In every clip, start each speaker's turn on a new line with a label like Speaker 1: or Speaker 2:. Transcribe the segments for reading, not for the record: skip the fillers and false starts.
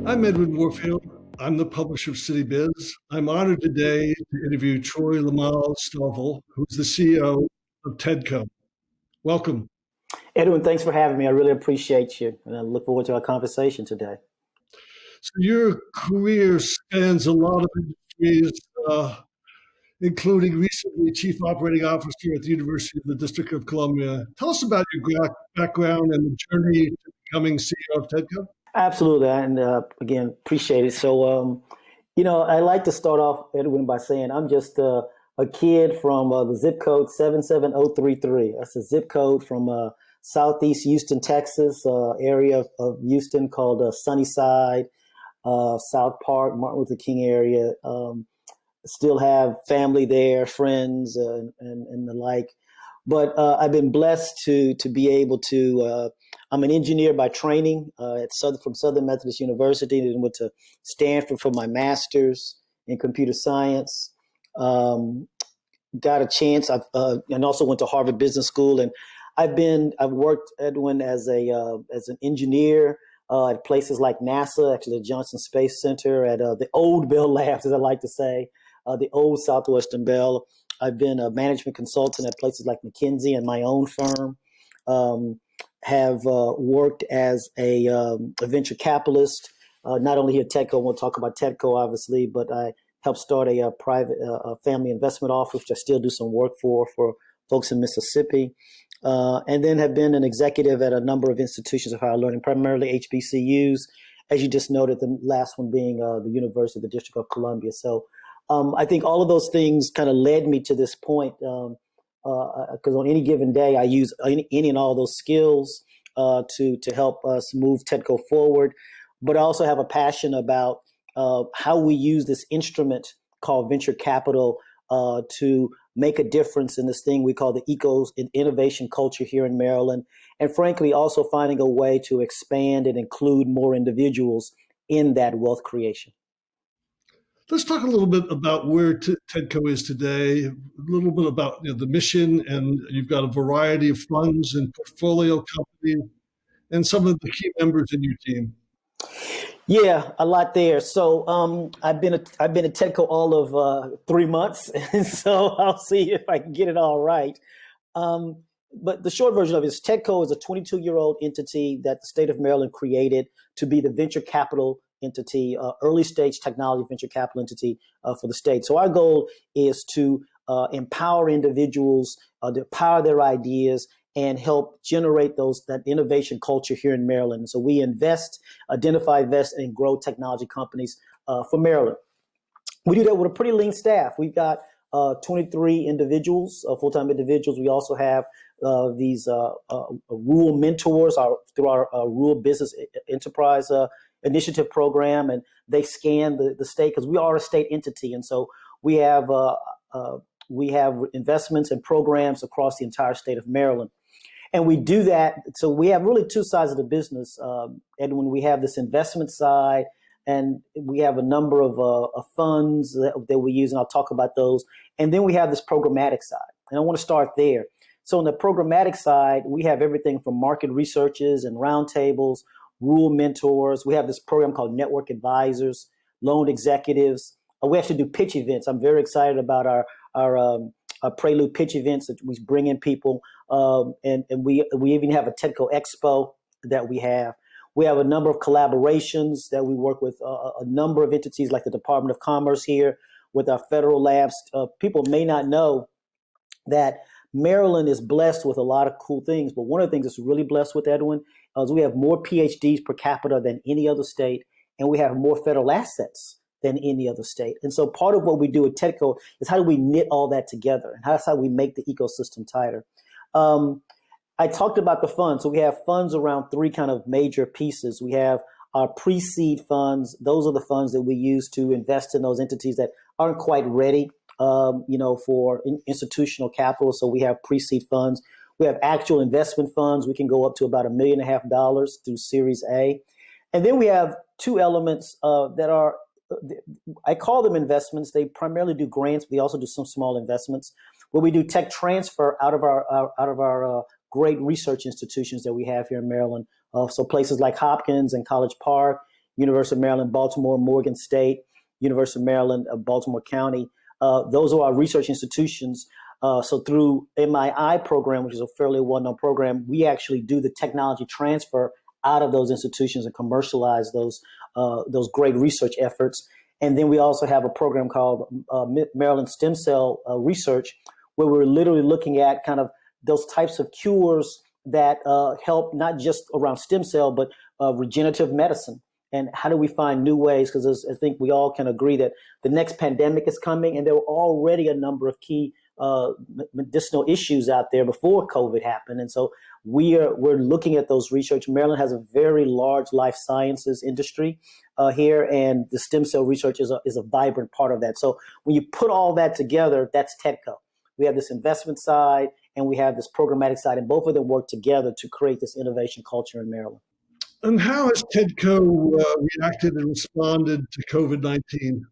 Speaker 1: I'm Edwin Warfield. I'm the publisher of Citybiz. I'm honored today to interview Troy Lamal-Stovall, who's the CEO of TEDCO. Welcome.
Speaker 2: Edwin, thanks for having me. I really appreciate you, and I look forward to our conversation today.
Speaker 1: So your career spans a lot of industries, including recently Chief Operating Officer at the University of the District of Columbia. Tell us about your background and the journey to becoming CEO of TEDCO.
Speaker 2: Absolutely, and again, appreciate it. So, I like to start off, Edwin, by saying I'm just a kid from the zip code 77033. That's a zip code from Southeast Houston, Texas, area of Houston called Sunnyside, South Park, Martin Luther King area. Still have family there, friends, and the like. But I've been blessed to be able to. I'm an engineer by training from Southern Methodist University, and went to Stanford for my master's in computer science. Got a chance, and also went to Harvard Business School, and I've worked, Edwin, as an engineer at places like NASA, actually the Johnson Space Center, at the old Bell Labs, as I like to say, the old Southwestern Bell. I've been a management consultant at places like McKinsey and my own firm. Have worked as a venture capitalist, not only here at TEDCO. We'll talk about TEDCO, obviously, but I helped start a private family investment office, which I still do some work for folks in Mississippi. And then have been an executive at a number of institutions of higher learning, primarily HBCUs, as you just noted, the last one being the University of the District of Columbia. So I think all of those things kind of led me to this point, because on any given day, I use any and all those skills to help us move TEDCO forward. But I also have a passion about how we use this instrument called venture capital to make a difference in this thing we call the innovation culture here in Maryland. And frankly, also finding a way to expand and include more individuals in that wealth creation.
Speaker 1: Let's talk a little bit about where TEDCO is today, a little bit about the mission, and you've got a variety of funds and portfolio companies and some of the key members in your team.
Speaker 2: Yeah, a lot there. So I've been at TEDCO all of 3 months, and so I'll see if I can get it all right. But the short version of it is TEDCO is a 22-year-old entity that the state of Maryland created to be the venture capital entity, early stage technology venture capital entity for the state. So our goal is to empower individuals, to power their ideas, and help generate that innovation culture here in Maryland. So we identify, invest, and grow technology companies for Maryland. We do that with a pretty lean staff. We've got 23 individuals, full-time individuals. We also have these rural mentors through our rural business enterprise initiative program, and they scan the state because we are a state entity, and so we have investments and programs across the entire state of Maryland. And we do that. So we have really two sides of the business. And when we have this investment side, and we have a number of funds that we use, and I'll talk about those. And then we have this programmatic side. And I want to start there. So on the programmatic side, we have everything from market researches and roundtables, rural mentors. We have this program called Network Advisors, loan executives. We actually do pitch events. I'm very excited about our Prelude pitch events that we bring in people. And we even have a TEDCO Expo that we have. We have a number of collaborations that we work with a number of entities like the Department of Commerce here with our federal labs. People may not know that Maryland is blessed with a lot of cool things, but one of the things that's really blessed with, Edwin, is we have more PhDs per capita than any other state, and we have more federal assets than any other state. And so part of what we do at TEDCO is how do we knit all that together, and that's how we make the ecosystem tighter. I talked about the funds. So we have funds around three kind of major pieces. We have our pre-seed funds. Those are the funds that we use to invest in those entities that aren't quite ready, for institutional capital. So we have pre-seed funds. We have actual investment funds. We can go up to about $1.5 million through Series A. And then we have two elements that are, I call them investments. They primarily do grants. But they also do some small investments where we do tech transfer out of our great research institutions that we have here in Maryland. So places like Hopkins and College Park, University of Maryland, Baltimore, Morgan State, University of Maryland, Baltimore County. Those are our research institutions. So through MII program, which is a fairly well-known program, we actually do the technology transfer out of those institutions and commercialize those great research efforts. And then we also have a program called Maryland Stem Cell Research, where we're literally looking at kind of those types of cures that help not just around stem cell, but regenerative medicine. And how do we find new ways? Because I think we all can agree that the next pandemic is coming, and there were already a number of key medicinal issues out there before COVID happened. And so we're looking at those research. Maryland has a very large life sciences industry here, and the stem cell research is a vibrant part of that. So when you put all that together, that's TEDCO. We have this investment side and we have this programmatic side, and both of them work together to create this innovation culture in Maryland.
Speaker 1: And how has TEDCO reacted and responded to COVID-19?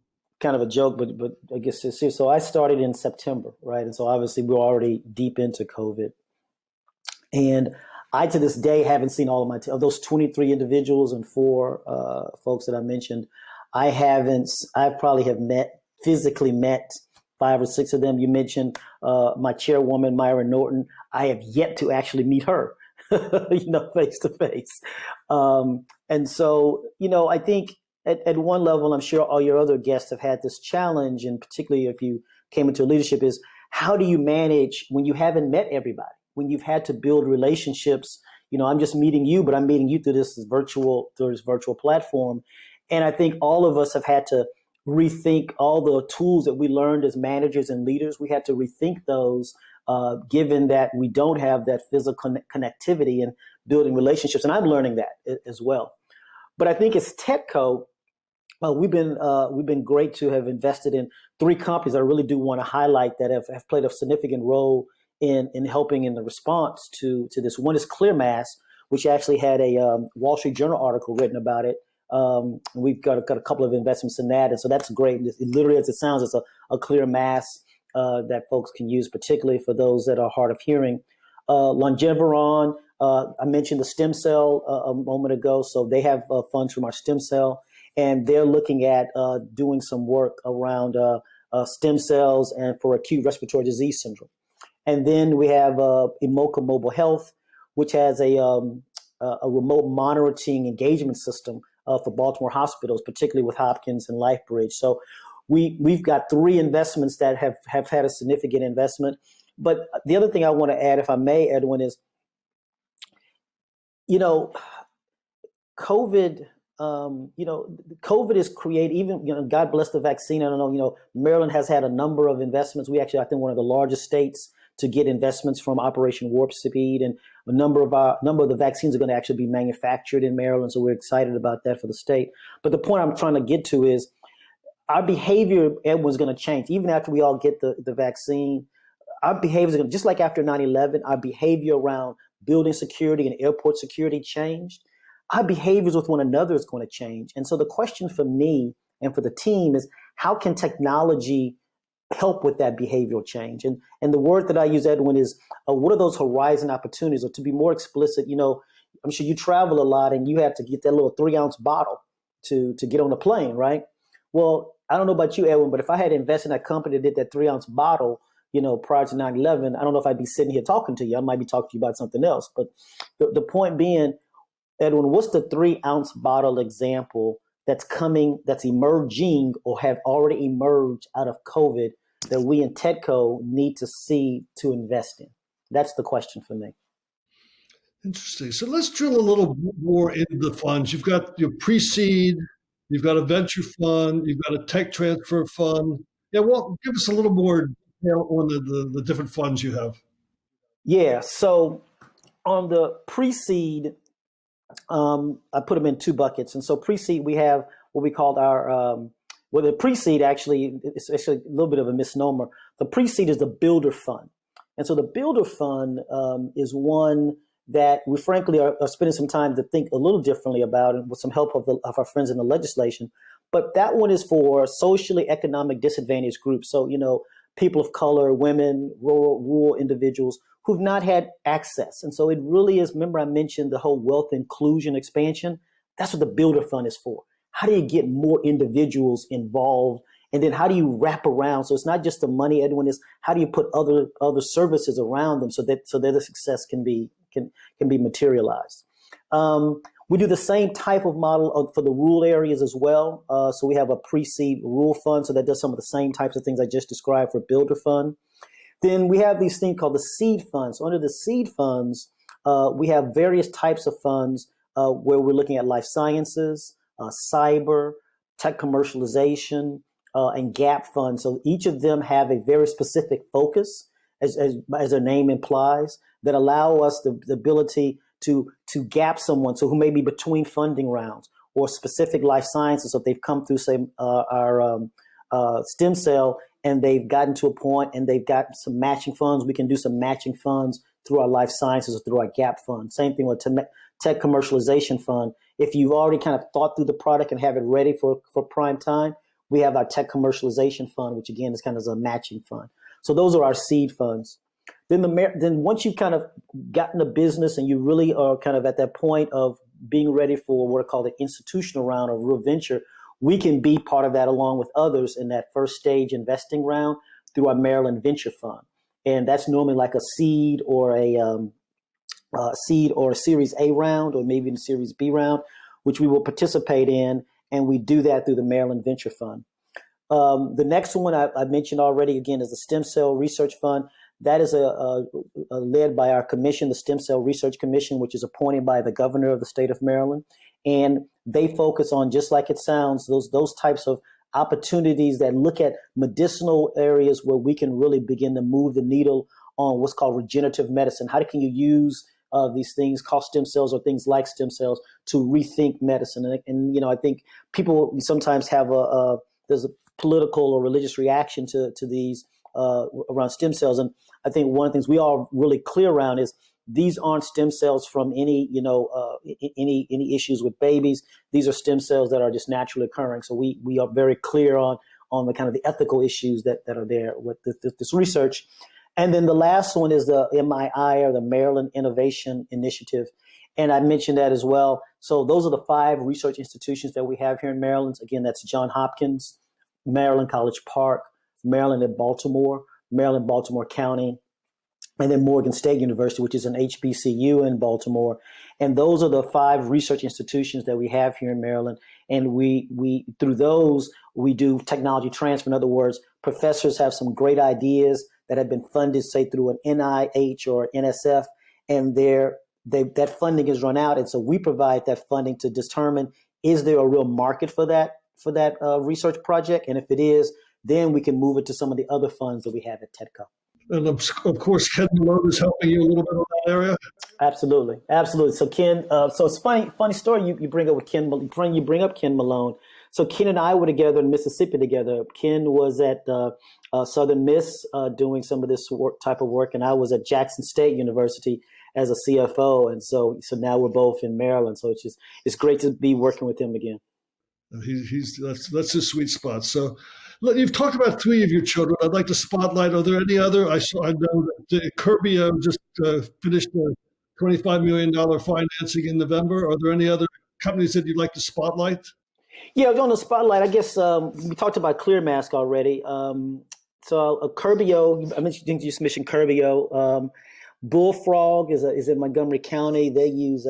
Speaker 2: Kind of a joke, but I guess it's serious. So I started in September, right? And so obviously we're already deep into COVID. And I, to this day, haven't seen all of of those 23 individuals and 4 folks that I mentioned. I probably have physically met 5 or 6 of them. You mentioned my chairwoman, Myra Norton. I have yet to actually meet her, face to face. And so, I think at one level, I'm sure all your other guests have had this challenge, and particularly if you came into leadership, is how do you manage when you haven't met everybody, when you've had to build relationships? I'm just meeting you, but I'm meeting you through this virtual platform. And I think all of us have had to rethink all the tools that we learned as managers and leaders. We had to rethink those, given that we don't have that physical connectivity and building relationships. And I'm learning that as well. But I think as TEDCO, we've been great to have invested in 3 companies I really do want to highlight that have played a significant role in helping in the response to this. One is ClearMass, which actually had a Wall Street Journal article written about it. We've got a couple of investments in that, and so that's great. It literally, as it sounds, it's a clear mass that folks can use, particularly for those that are hard of hearing. Longeveron, I mentioned the stem cell a moment ago, so they have funds from our stem cell, and they're looking at doing some work around stem cells and for acute respiratory disease syndrome. And then we have Emoca Mobile Health, which has a remote monitoring engagement system for Baltimore hospitals, particularly with Hopkins and LifeBridge. So we've got 3 investments that have had a significant investment. But the other thing I want to add, if I may, Edwin, is, COVID, COVID is created, even, God bless the vaccine. I don't know, Maryland has had a number of investments. We actually, I think, one of the largest states to get investments from Operation Warp Speed, and a number of the vaccines are going to actually be manufactured in Maryland. So we're excited about that for the state. But the point I'm trying to get to is our behavior, Edwin's going to change. Even after we all get the vaccine, our behavior is going to, just like after 9/11, our behavior around building security and airport security changed. Our behaviors with one another is going to change. And so the question for me and for the team is, how can technology help with that behavioral change? And the word that I use, Edwin, is what are those horizon opportunities? Or to be more explicit, I'm sure you travel a lot and you have to get that little 3-ounce bottle to get on the plane, right? Well, I don't know about you, Edwin, but if I had invested in a company that did that 3-ounce bottle, prior to 9/11, I don't know if I'd be sitting here talking to you. I might be talking to you about something else. But the point being, Edwin, what's the 3-ounce bottle example that's emerging or have already emerged out of COVID that we in TEDCO need to see to invest in? That's the question for me.
Speaker 1: Interesting. So let's drill a little more into the funds. You've got your pre-seed, you've got a venture fund, you've got a tech transfer fund. Yeah, well, give us a little more detail on the different funds you have.
Speaker 2: Yeah. So on the pre-seed, I put them in 2 buckets. And so pre-seed, we have what we called our, the pre-seed actually, it's actually a little bit of a misnomer. The pre-seed is the builder fund. And so the builder fund is one that we frankly are spending some time to think a little differently about, and with some help of our friends in the legislation. But that one is for socially economic disadvantaged groups. So, people of color, women, rural individuals who've not had access. And so it really is, remember I mentioned the whole wealth inclusion expansion? That's what the builder fund is for. how do you get more individuals involved? And then how do you wrap around? So it's not just the money, Edwin, is how do you put other services around them so that the success can be materialized. We do the same type of model for the rural areas as well. So we have a pre-seed rural fund, so that does some of the same types of things I just described for builder fund. Then we have these things called the seed funds. So under the seed funds, we have various types of funds where we're looking at life sciences, cyber, tech commercialization, and gap funds. So each of them have a very specific focus, as their name implies, that allow us the ability to gap someone, so who may be between funding rounds, or specific life sciences. So if they've come through, say, our stem cell, and they've gotten to a point and they've got some matching funds, we can do some matching funds through our life sciences or through our gap fund. Same thing with tech commercialization fund. If you've already kind of thought through the product and have it ready for prime time, we have our tech commercialization fund, which again is kind of a matching fund. So those are our seed funds. Then once you've kind of gotten a business and you really are kind of at that point of being ready for what are called an institutional round or real venture, we can be part of that along with others in that first stage investing round through our Maryland Venture Fund. And that's normally like a seed or a Series A round, or maybe in a Series B round, which we will participate in. And we do that through the Maryland Venture Fund. The next one I mentioned already, again, is the Stem Cell Research Fund. That is led by our commission, the Stem Cell Research Commission, which is appointed by the governor of the state of Maryland. And they focus on, just like it sounds, those types of opportunities that look at medicinal areas where we can really begin to move the needle on what's called regenerative medicine. How can you use these things called stem cells or things like stem cells to rethink medicine? And I think people sometimes have there's a political or religious reaction to these around stem cells. And I think one of the things we are really clear around is these aren't stem cells from any issues with babies. These are stem cells that are just naturally occurring. So we are very clear on the kind of the ethical issues that are there with this research. And then the last one is the MII, or the Maryland Innovation Initiative. And I mentioned that as well. So those are the 5 research institutions that we have here in Maryland. Again, that's Johns Hopkins, Maryland College Park, Maryland at Baltimore, Maryland Baltimore County, and then Morgan State University, which is an HBCU in Baltimore. And those are the 5 research institutions that we have here in Maryland. And we through those, we do technology transfer. In other words, professors have some great ideas that have been funded, say, through an NIH or NSF, and that funding is run out. And so we provide that funding to determine, is there a real market for that research project? And if it is, then we can move it to some of the other funds that we have at TEDCO.
Speaker 1: And of course, Ken Malone is helping you a little bit in that area.
Speaker 2: Absolutely. So Ken, so it's funny story you bring up with Ken. You bring up Ken Malone. So Ken and I were together in Mississippi together. Ken was at Southern Miss doing some of this type of work, and I was at Jackson State University as a CFO. And so now we're both in Maryland. So it's great to be working with him again.
Speaker 1: That's his sweet spot. So you've talked about 3 of your children. I'd like to spotlight. Are there any other? I know that Curbio just finished a $25 million financing in November. Are there any other companies that you'd like to spotlight?
Speaker 2: Yeah, on the spotlight, I guess we talked about ClearMask already. So Curbio, I think you just mentioned Curbio. Bullfrog is in Montgomery County. They use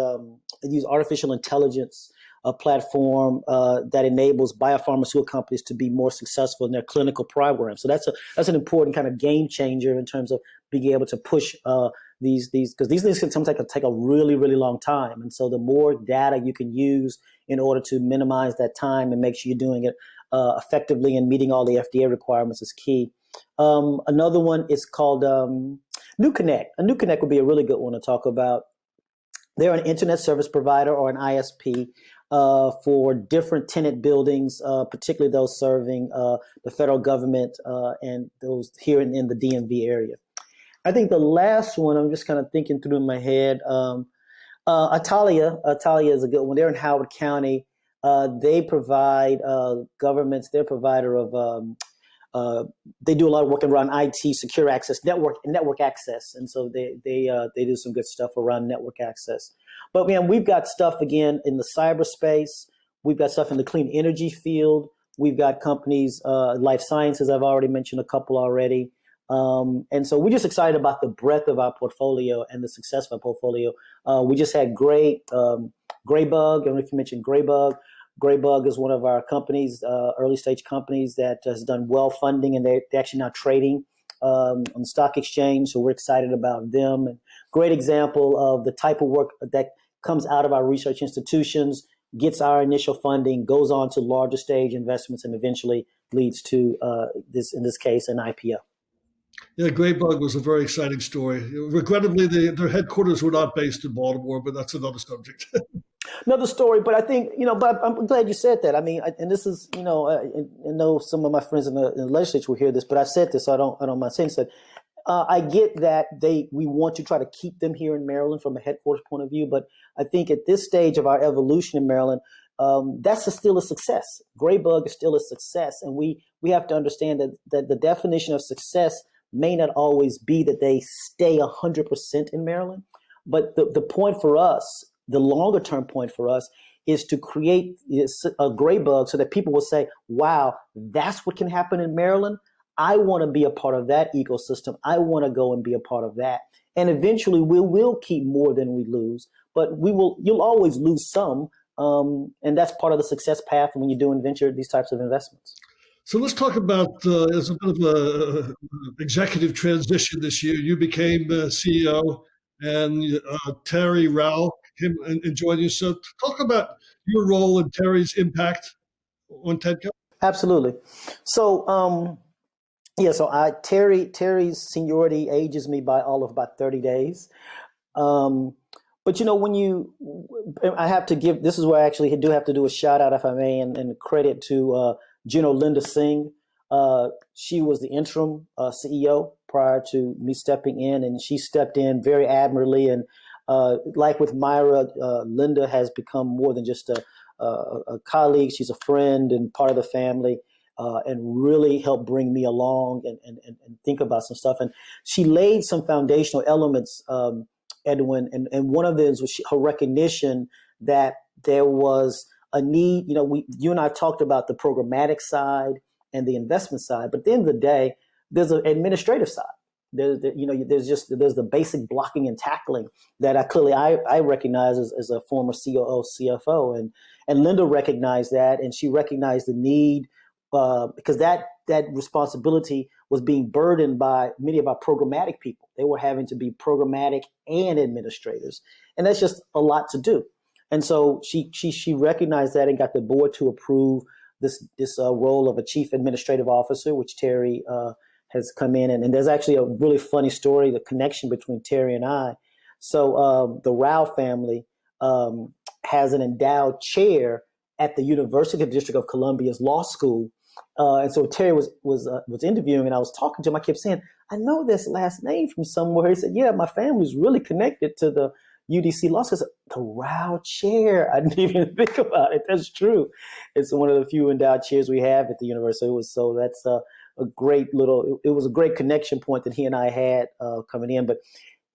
Speaker 2: artificial intelligence, a platform that enables biopharmaceutical companies to be more successful in their clinical programs. So that's an important kind of game changer in terms of being able to push these because these things can sometimes take a really, really long time. And so the more data you can use in order to minimize that time and make sure you're doing it effectively and meeting all the FDA requirements is key. Another one is called NewConnect. A NewConnect would be a really good one to talk about. They're an internet service provider or an ISP for different tenant buildings, particularly those serving the federal government and those here in the DMV area. I think the last one, I'm just kind of thinking through in my head, Italia is a good one. They're in Howard County. They provide governments, they're a provider of, they do a lot of work around IT, secure access, network access. And so they do some good stuff around network access. But man, we've got stuff again in the cyberspace. We've got stuff in the clean energy field. We've got companies, life sciences. I've already mentioned a couple already. And so we're just excited about the breadth of our portfolio and the success of our portfolio. We just had Greybug. I don't know if you mentioned Greybug. Greybug is one of our companies, early stage companies that has done well funding, and they're actually now trading on the stock exchange. So we're excited about them. And great example of the type of work that comes out of our research institutions, gets our initial funding, goes on to larger stage investments, and eventually leads to in this case, an IPO.
Speaker 1: Yeah, Greybug was a very exciting story. Regrettably, their headquarters were not based in Baltimore, but that's another subject.
Speaker 2: Another story, but I think, but I'm glad you said that. I mean, and this is, I know some of my friends in the legislature will hear this, but I said this, so I don't mind saying this. I get that we want to try to keep them here in Maryland from a headquarters point of view, but I think at this stage of our evolution in Maryland, that's still a success. Greybug is still a success, and we have to understand that the definition of success may not always be that they stay 100% in Maryland, but the point for us, the longer term point for us, is to create a Greybug so that people will say, wow, that's what can happen in Maryland. I want to be a part of that ecosystem. I want to go and be a part of that. And eventually we will keep more than we lose, but you'll always lose some. And that's part of the success path when you're doing these types of investments.
Speaker 1: So let's talk about, as a bit of a executive transition this year, you became CEO, and Terry Rao came and joined you. So talk about your role and Terry's impact on TEDCO.
Speaker 2: Absolutely. So, Terry's seniority ages me by all of about 30 days. But I have to give, this is where I actually do have to do a shout out, if I may, and credit to General Linda Singh. She was the interim CEO prior to me stepping in, and she stepped in very admirably. And like with Myra, Linda has become more than just a colleague. She's a friend and part of the family, and really helped bring me along and think about some stuff. And she laid some foundational elements, Edwin, and one of them was her recognition that there was a need. You and I talked about the programmatic side and the investment side, but at the end of the day, there's an administrative side. There's the basic blocking and tackling that I recognize as a former COO, CFO, and Linda recognized that, and she recognized the need because that responsibility was being burdened by many of our programmatic people. They were having to be programmatic and administrators, and that's just a lot to do. And so she recognized that and got the board to approve this role of a chief administrative officer, which Terry has come in. And there's actually a really funny story, the connection between Terry and I. So the Rao family has an endowed chair at the University of the District of Columbia's law school. And so Terry was interviewing, and I was talking to him. I kept saying, I know this last name from somewhere. He said, yeah, my family's really connected to the UDC law school. I said, the Rao chair. I didn't even think about it. That's true. It's one of the few endowed chairs we have at the university. That's it was a great connection point that he and I had coming in. But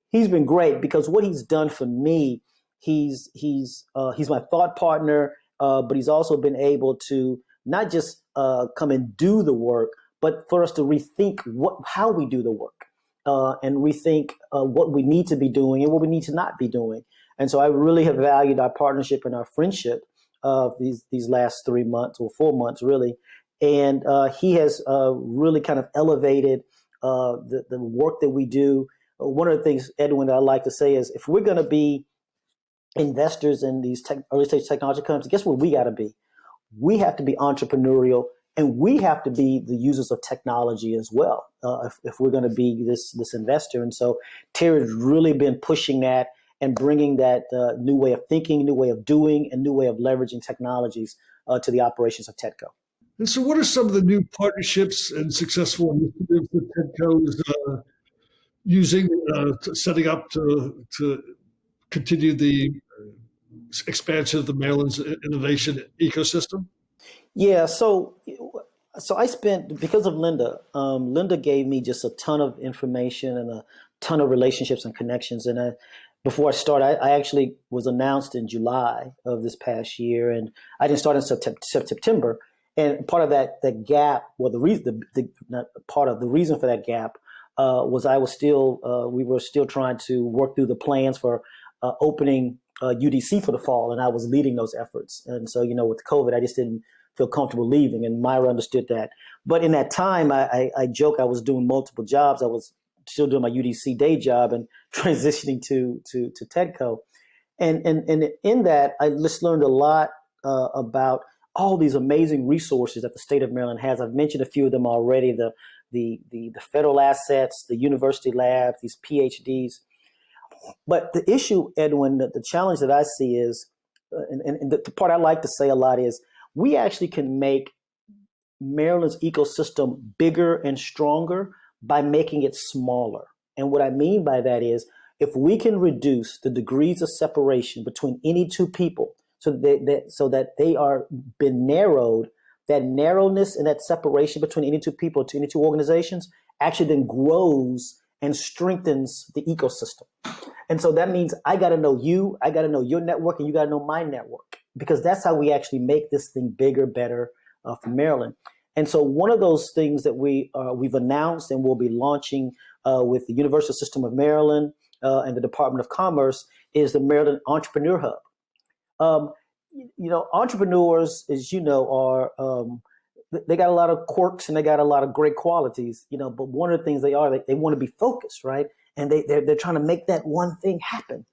Speaker 2: he's been great because what he's done for me, he's my thought partner, but he's also been able to not just come and do the work, but for us to rethink how we do the work. And rethink what we need to be doing and what we need to not be doing. And so I really have valued our partnership and our friendship these last 3 months or 4 months, really. And he has really kind of elevated the work that we do. One of the things, Edwin, that I like to say is if we're going to be investors in these early stage technology companies, guess what we got to be? We have to be entrepreneurial. And we have to be the users of technology as well if we're going to be this investor. And so Terry's really been pushing that and bringing that new way of thinking, new way of doing, and new way of leveraging technologies to the operations of TEDCO.
Speaker 1: And so what are some of the new partnerships and successful initiatives that TEDCO is using, setting up to continue the expansion of the Maryland's innovation ecosystem?
Speaker 2: Yeah, so I spent, because of Linda, Linda gave me just a ton of information and a ton of relationships and connections. And before I start, I actually was announced in July of this past year, and I didn't start in September. And part of that gap, well, the reason, not part of the reason for that gap, was we were still trying to work through the plans for opening UDC for the fall, and I was leading those efforts. And so, with COVID, I just didn't feel comfortable leaving, and Myra understood that. But in that time, I joke I was doing multiple jobs. I was still doing my UDC day job and transitioning to TEDCO. And in that, I just learned a lot about all these amazing resources that the state of Maryland has. I've mentioned a few of them already, the federal assets, the university labs, these PhDs. But the issue, Edwin, the challenge that I see is, and the part I like to say a lot is, we actually can make Maryland's ecosystem bigger and stronger by making it smaller. And what I mean by that is, if we can reduce the degrees of separation between any two people so that they are been narrowed, that narrowness and that separation between any two people, to any two organizations, actually then grows and strengthens the ecosystem. And so that means I got to know you, I got to know your network, and you got to know my network, because that's how we actually make this thing bigger, better for Maryland. And so one of those things that we've announced and will be launching with the University System of Maryland and the Department of Commerce is the Maryland Entrepreneur Hub. Entrepreneurs, as you know, are they got a lot of quirks and they got a lot of great qualities, but one of the things they want to be focused, right? And they're trying to make that one thing happen.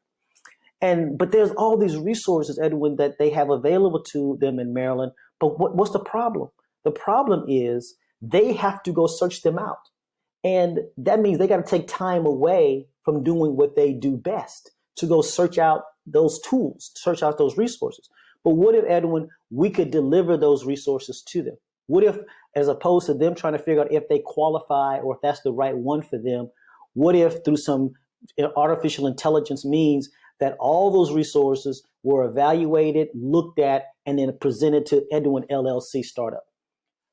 Speaker 2: But there's all these resources, Edwin, that they have available to them in Maryland. But what's the problem? The problem is they have to go search them out. And that means they got to take time away from doing what they do best to go search out those tools, search out those resources. But what if, Edwin, we could deliver those resources to them? What if, as opposed to them trying to figure out if they qualify or if that's the right one for them, what if through some artificial intelligence means that all those resources were evaluated, looked at, and then presented to Edwin LLC startup?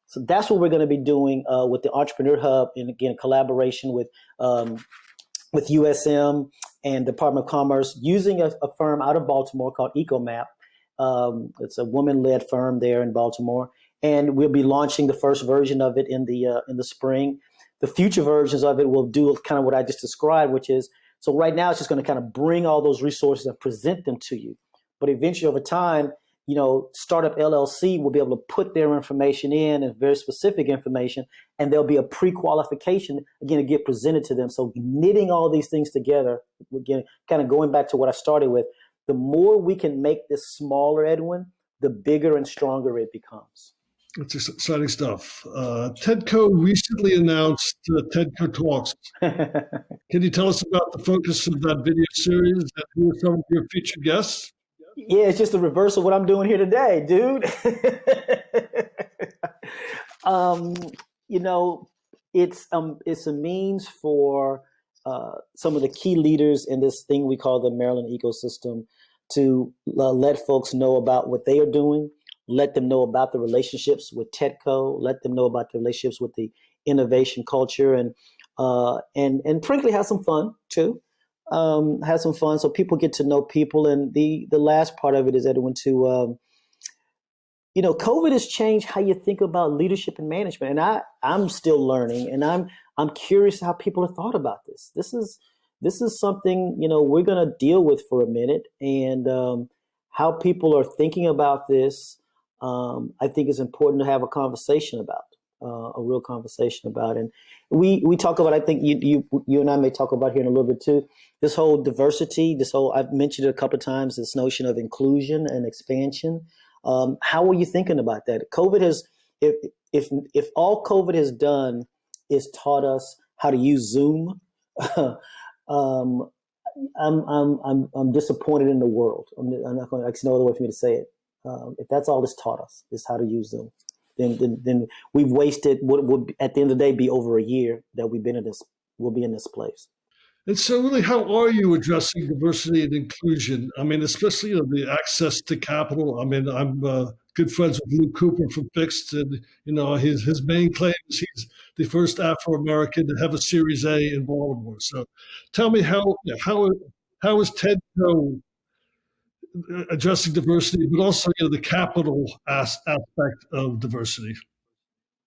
Speaker 2: So that's what we're going to be doing with the Entrepreneur Hub, and again, collaboration with USM and Department of Commerce, using a firm out of Baltimore called EcoMap. It's a woman-led firm there in Baltimore, and we'll be launching the first version of it in the spring. The future versions of it will do kind of what I just described, which is, so right now it's just going to kind of bring all those resources and present them to you. But eventually, over time, Startup LLC will be able to put their information in, and very specific information, and there'll be a pre-qualification, again, to get presented to them. So knitting all these things together, again, kind of going back to what I started with, the more we can make this smaller, Edwin, the bigger and stronger it becomes.
Speaker 1: It's exciting stuff. TEDCO recently announced TEDCO Talks. Can you tell us about the focus of that video series and who are some of your featured guests?
Speaker 2: Yeah, it's just the reverse of what I'm doing here today, dude. It's a means for some of the key leaders in this thing we call the Maryland ecosystem to let folks know about what they are doing, let them know about the relationships with TEDCO, let them know about the relationships with the innovation culture, and frankly, have some fun too. Have some fun so people get to know people. And the last part of it is, Edwin, to COVID has changed how you think about leadership and management, and I'm still learning, and I'm curious how people have thought about this. This is something we're going to deal with for a minute, and how people are thinking about this. I think is important to have a conversation about, a real conversation about. And we talk about, I think you and I may talk about here in a little bit too, this whole diversity, I've mentioned it a couple of times, this notion of inclusion and expansion. How are you thinking about that? COVID has, if all COVID has done is taught us how to use Zoom, I'm disappointed in the world. I'm not going to, there's no other way for me to say it. If that's all it's taught us is how to use Zoom, then we've wasted what would at the end of the day be over a year that we'll be in this place.
Speaker 1: And so really, how are you addressing diversity and inclusion? I mean, especially the access to capital. I mean, I'm good friends with Lou Cooper from Fixed, and his main claim is he's the first Afro-American to have a Series A in Baltimore. So tell me how how is TEDCO addressing diversity, but also the capital aspect of diversity?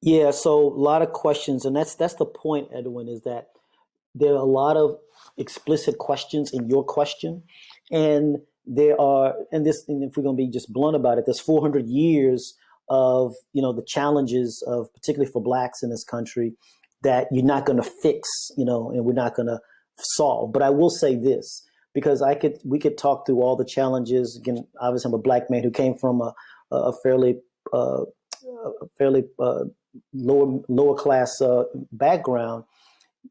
Speaker 2: Yeah, so a lot of questions, and that's the point, Edwin, is that there are a lot of explicit questions in your question, and there are, and if we're going to be just blunt about it, there's 400 years of the challenges of particularly for blacks in this country that you're not going to fix, and we're not going to solve. But I will say this, because we could talk through all the challenges. Again, obviously, I'm a black man who came from a fairly lower class background.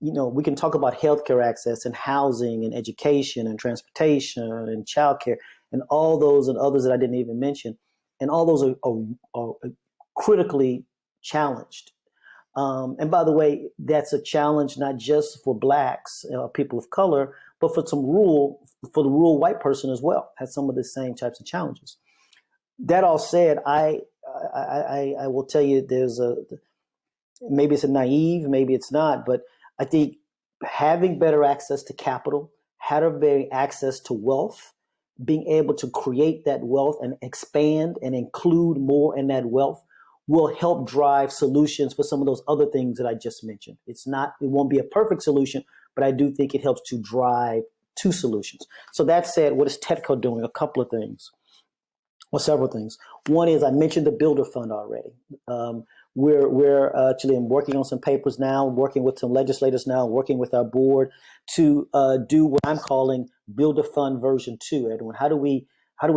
Speaker 2: We can talk about healthcare access and housing and education and transportation and childcare and all those and others that I didn't even mention. And all those are critically challenged. And by the way, that's a challenge not just for blacks, people of color, but for the rural white person as well, has some of the same types of challenges. That all said, I will tell you, maybe it's a naive, maybe it's not, but I think having better access to capital, having access to wealth, being able to create that wealth and expand and include more in that wealth will help drive solutions for some of those other things that I just mentioned. It won't be a perfect solution, but I do think it helps to drive two solutions. So that said, what is TEDCO doing? A couple of things, or several things. One is I mentioned the Builder Fund already. We're actually working on some papers now, working with some legislators now, working with our board to do what I'm calling Builder Fund version 2. Edwin, how do we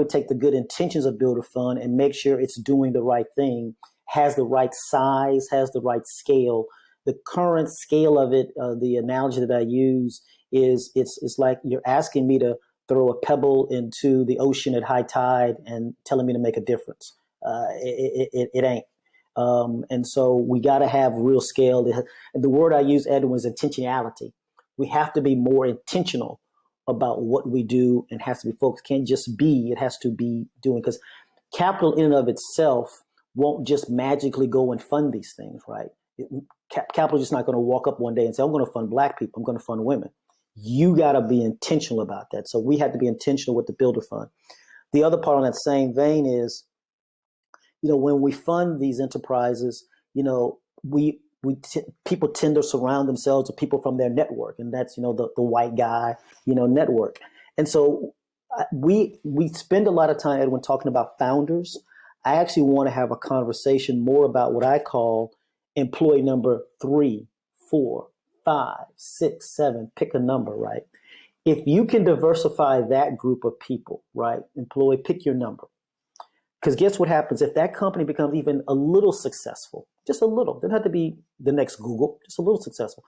Speaker 2: take the good intentions of Builder Fund and make sure it's doing the right thing, has the right size, has the right scale? The current scale of it, the analogy that I use is it's like you're asking me to throw a pebble into the ocean at high tide and telling me to make a difference. It ain't. And so we got to have real scale. And the word I use, Edwin, is intentionality. We have to be more intentional about what we do, and has to be focused. Can't just be, it has to be doing, because capital in and of itself won't just magically go and fund these things, right? Capital is just not going to walk up one day and say, I'm going to fund black people, I'm going to fund women. You got to be intentional about that. So we have to be intentional with the Builder Fund. The other part on that same vein is, when we fund these enterprises, people tend to surround themselves with people from their network, and that's the white guy network. And so we spend a lot of time, Edwin, talking about founders. I actually want to have a conversation more about what I call employee number 3, 4, 5, 6, 7. Pick a number, right? If you can diversify that group of people, right? Pick your number. Because guess what happens if that company becomes even a little successful, just a little, doesn't have to be the next Google, just a little successful.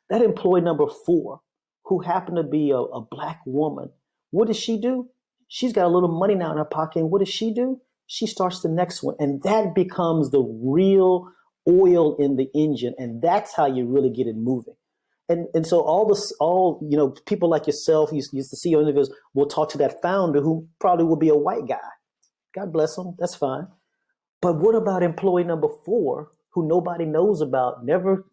Speaker 2: That employee number 4, who happened to be a black woman, what does she do? She's got a little money now in her pocket. And what does she do? She starts the next one. And that becomes the real oil in the engine. And that's how you really get it moving. And so people like yourself, you the CEO individuals, will talk to that founder who probably will be a white guy. God bless them. That's fine. But what about employee number 4, who nobody knows about, never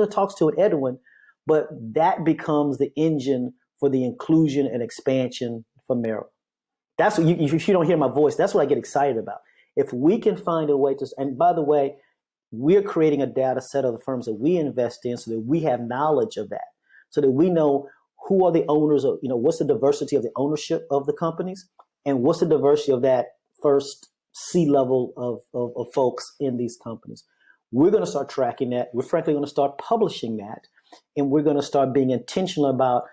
Speaker 2: talks to an Edwin, but that becomes the engine for the inclusion and expansion for Maryland? That's what if you don't hear my voice, that's what I get excited about. If we can find a way to, and by the way, we're creating a data set of the firms that we invest in so that we have knowledge of that, so that we know who are the owners of, what's the diversity of the ownership of the companies, and what's the diversity of that first C-level of folks in these companies. We're going to start tracking that. We're frankly going to start publishing that. And we're going to start being intentional about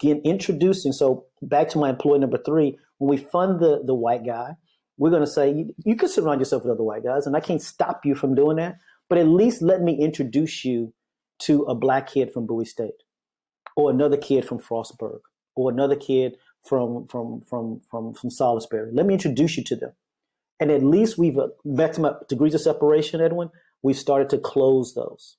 Speaker 2: introducing. So back to my employee number 3, when we fund the white guy, we're going to say, you can surround yourself with other white guys, and I can't stop you from doing that, but at least let me introduce you to a black kid from Bowie State, or another kid from Frostburg, or another kid from Salisbury. Let me introduce you to them. And at least back to my degrees of separation, Edwin, we've started to close those.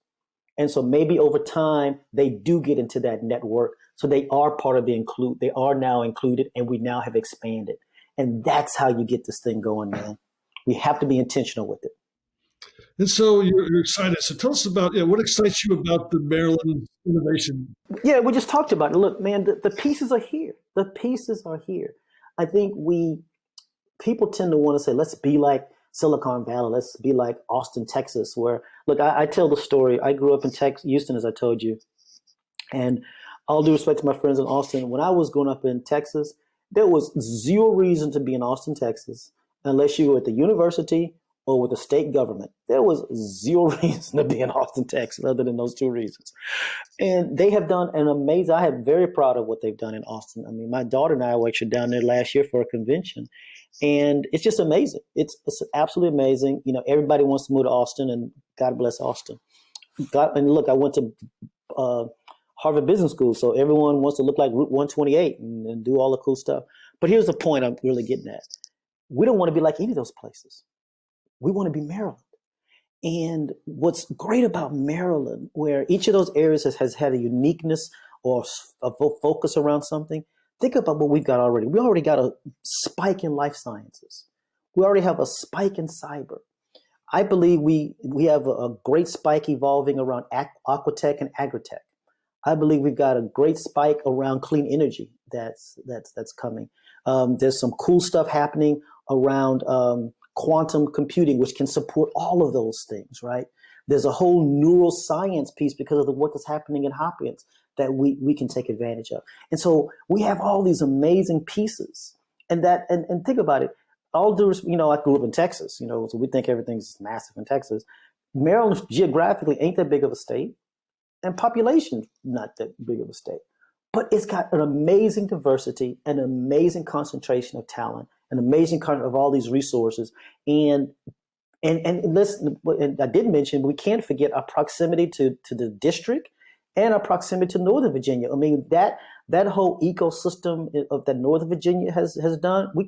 Speaker 2: And so maybe over time, they do get into that network. So they are part of they are now included, and we now have expanded. And that's how you get this thing going, man. We have to be intentional with it.
Speaker 1: And so you're excited. So tell us about what excites you about the Maryland innovation.
Speaker 2: Yeah, we just talked about it. Look, man, the pieces are here. The pieces are here. I think people tend to want to say, let's be like Silicon Valley, let's be like Austin, Texas, where, look, I tell the story. I grew up in Houston, as I told you. And all due respect to my friends in Austin, when I was growing up in Texas, there was zero reason to be in Austin, Texas, unless you were at the university or with the state government. There was zero reason to be in Austin, Texas, other than those two reasons. And they have done an amazing, I am very proud of what they've done in Austin. I mean, my daughter and I were actually down there last year for a convention. And it's just amazing. It's absolutely amazing. Everybody wants to move to Austin, and God bless Austin. And look, I went to Harvard Business School, so everyone wants to look like Route 128 and do all the cool stuff. But here's the point I'm really getting at. We don't want to be like any of those places. We want to be Maryland. And what's great about Maryland, where each of those areas has had a uniqueness or a focus around something, think about what we've got already. We already got a spike in life sciences. We already have a spike in cyber. I believe we have a great spike evolving around aquatech and agritech. I believe we've got a great spike around clean energy that's coming. There's some cool stuff happening around quantum computing, which can support all of those things, right? There's a whole neuroscience piece because of the work that's happening in Hopkins that we can take advantage of. And so we have all these amazing pieces. And think about it. I grew up in Texas, so we think everything's massive in Texas. Maryland geographically ain't that big of a state, and population not that big of a state. But it's got an amazing diversity, an amazing concentration of talent, an amazing kind of all these resources. And listen, and I did mention, we can't forget our proximity to the district and our proximity to Northern Virginia. I mean, that whole ecosystem of that Northern Virginia has done, we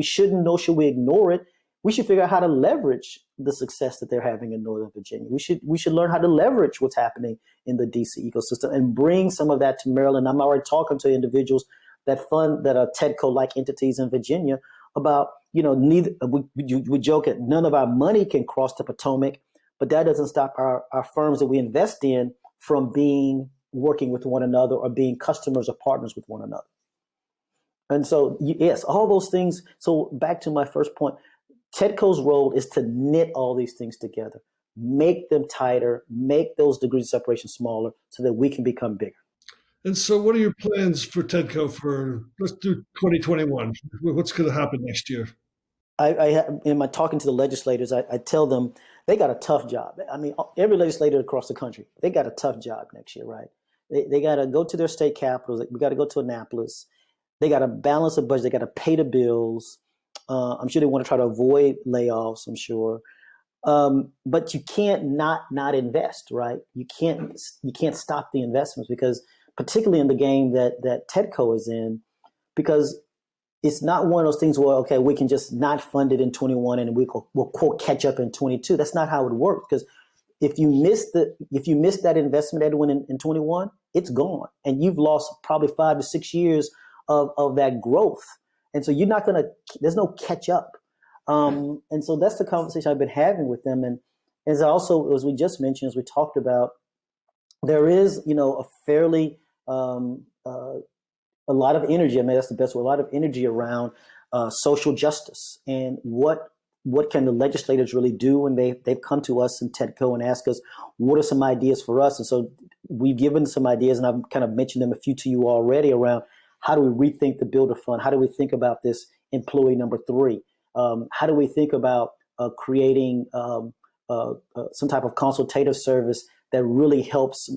Speaker 2: shouldn't, nor should we ignore it. We should figure out how to leverage the success that they're having in Northern Virginia. We should learn how to leverage what's happening in the DC ecosystem and bring some of that to Maryland. I'm already talking to individuals that are TEDCO-like entities in Virginia about, we joke that none of our money can cross the Potomac, but that doesn't stop our firms that we invest in from working with one another or being customers or partners with one another. And so, yes, all those things. So back to my first point, TEDCO's role is to knit all these things together, make them tighter, make those degrees of separation smaller so that we can become bigger.
Speaker 1: And so what are your plans for TEDCO for, let's do 2021? What's going to happen next year?
Speaker 2: In my talking to the legislators, I tell them they got a tough job. I mean, every legislator across the country, they got a tough job next year, right? They got to go to their state capitals. We got to go to Annapolis. They got to balance a budget. They got to pay the bills. I'm sure they want to try to avoid layoffs, I'm sure. But you can't not invest, right? You can't stop the investments, because particularly in the game that TEDCO is in, because it's not one of those things where, okay, we can just not fund it in 21 and we'll quote catch up in 22. That's not how it works, because if you miss that investment, Edwin, in 21, it's gone, and you've lost probably 5 to 6 years of that growth. And so there's no catch up. And so that's the conversation I've been having with them. And as we just mentioned, as we talked about, there is, a fairly, a lot of energy. I mean, that's the best word, a lot of energy around social justice, and what can the legislators really do when they've come to us in TEDCO and ask us, what are some ideas for us? And so we've given some ideas, and I've kind of mentioned them a few to you already, around how do we rethink the Builder Fund? How do we think about this employee number 3? How do we think about creating some type of consultative service that really helps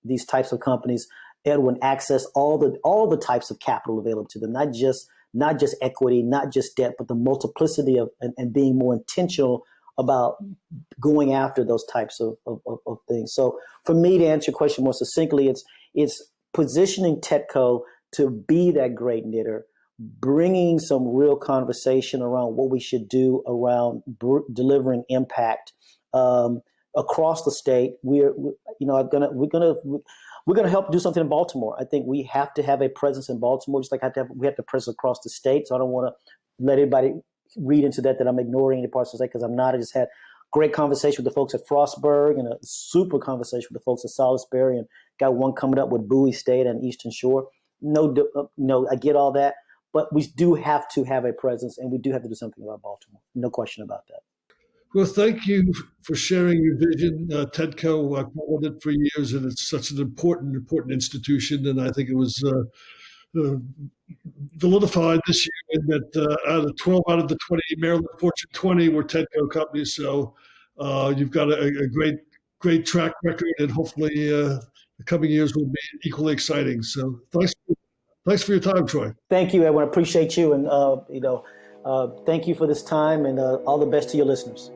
Speaker 2: these types of companies, Edwin, access all the types of capital available to them, not just equity, not just debt, but the multiplicity of and being more intentional about going after those types of things. So for me, to answer your question more succinctly, it's positioning TEDCO to be that great knitter, bringing some real conversation around what we should do around delivering impact across the state. We're going to help do something in Baltimore. I think we have to have a presence in Baltimore, just like we have to presence across the state. So I don't want to let anybody read into that I'm ignoring any parts of the state, because I'm not. I just had great conversation with the folks at Frostburg and a super conversation with the folks at Salisbury, and got one coming up with Bowie State and Eastern Shore. No, I get all that, but we do have to have a presence, and we do have to do something about Baltimore. No question about that.
Speaker 1: Well, thank you for sharing your vision. TEDCO, I've followed it for years, and it's such an important institution. And I think it was vilified this year in that out of 12 out of the 20 Maryland Fortune 20 were TEDCO companies. So you've got a great track record, and hopefully the coming years will be equally exciting. So thanks for your time, Troy.
Speaker 2: Thank you, Edwin. I appreciate you, and thank you for this time, and all the best to your listeners.